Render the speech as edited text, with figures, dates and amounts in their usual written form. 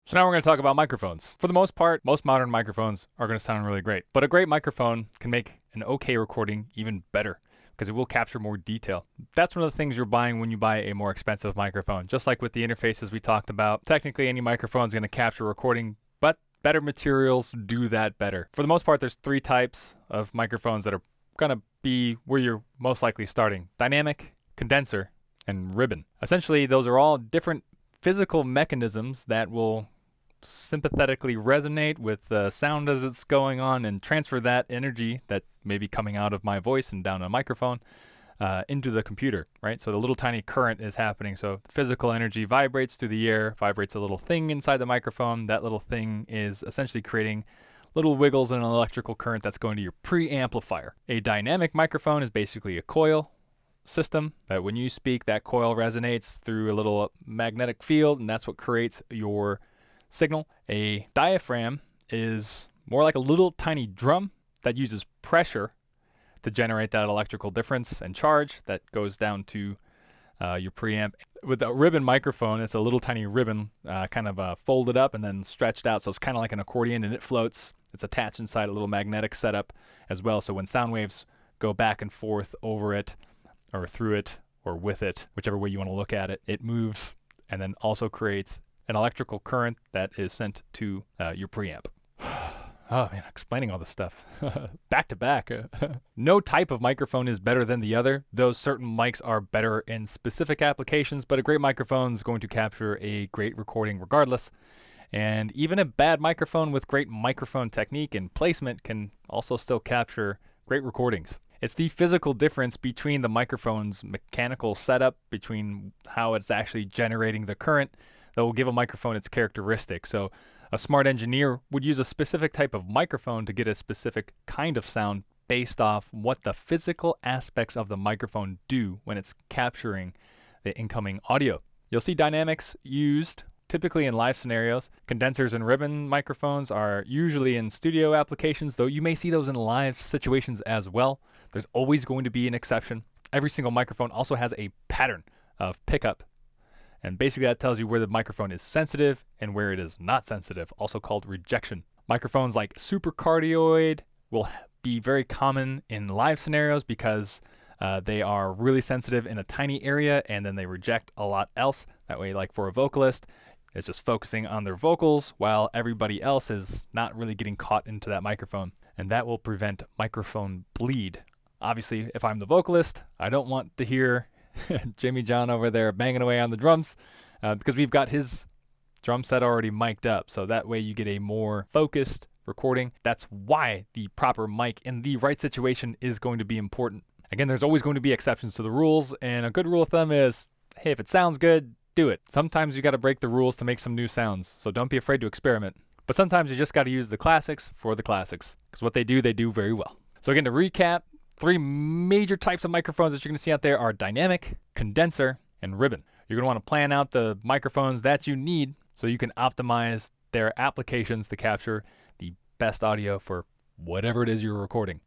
So now we're going to talk about microphones. For the most part, most modern microphones are going to sound really great. But a great microphone can make an okay recording even better because it will capture more detail. That's one of the things you're buying when you buy a more expensive microphone. Just like with the interfaces we talked about, technically any microphone is going to capture recording, but better materials do that better. For the most part, there's 3 types of microphones that are going to be where you're most likely starting: dynamic, condenser, and ribbon. Essentially, those are all different physical mechanisms that will sympathetically resonate with the sound as it's going on and transfer that energy that may be coming out of my voice and down a microphone into the computer, right? So the little tiny current is happening. So physical energy vibrates through the air, vibrates a little thing inside the microphone. That little thing is essentially creating little wiggles in an electrical current that's going to your preamplifier. A dynamic microphone is basically a coil system that when you speak, that coil resonates through a little magnetic field, and that's what creates your signal. A diaphragm is more like a little tiny drum that uses pressure to generate that electrical difference and charge that goes down to your preamp. With a ribbon microphone, it's a little tiny ribbon kind of folded up and then stretched out, so it's kind of like an accordion and it floats. It's attached inside a little magnetic setup as well, so when sound waves go back and forth over it or through it or with it, whichever way you want to look at it, it moves and then also creates an electrical current that is sent to your preamp. Oh man, explaining all this stuff back to back. No type of microphone is better than the other, though certain mics are better in specific applications, but a great microphone is going to capture a great recording regardless. And even a bad microphone with great microphone technique and placement can also still capture great recordings. It's the physical difference between the microphone's mechanical setup, between how it's actually generating the current, that will give a microphone its characteristics. So a smart engineer would use a specific type of microphone to get a specific kind of sound based off what the physical aspects of the microphone do when it's capturing the incoming audio. You'll see dynamics used typically in live scenarios. Condensers and ribbon microphones are usually in studio applications, though you may see those in live situations as well. There's always going to be an exception. Every single microphone also has a pattern of pickup, and basically that tells you where the microphone is sensitive and where it is not sensitive, also called rejection. Microphones like supercardioid will be very common in live scenarios because they are really sensitive in a tiny area and then they reject a lot else. That way, like for a vocalist, it's just focusing on their vocals while everybody else is not really getting caught into that microphone. And that will prevent microphone bleed. Obviously, if I'm the vocalist, I don't want to hear Jimmy John over there banging away on the drums because we've got his drum set already mic'd up. So that way you get a more focused recording. That's why the proper mic in the right situation is going to be important. Again, there's always going to be exceptions to the rules, and a good rule of thumb is, hey, if it sounds good, do it. Sometimes you got to break the rules to make some new sounds, so don't be afraid to experiment. But sometimes you just got to use the classics for the classics, because what they do very well. So again, to recap, 3 major types of microphones that you're going to see out there are dynamic, condenser, and ribbon. You're going to want to plan out the microphones that you need so you can optimize their applications to capture the best audio for whatever it is you're recording.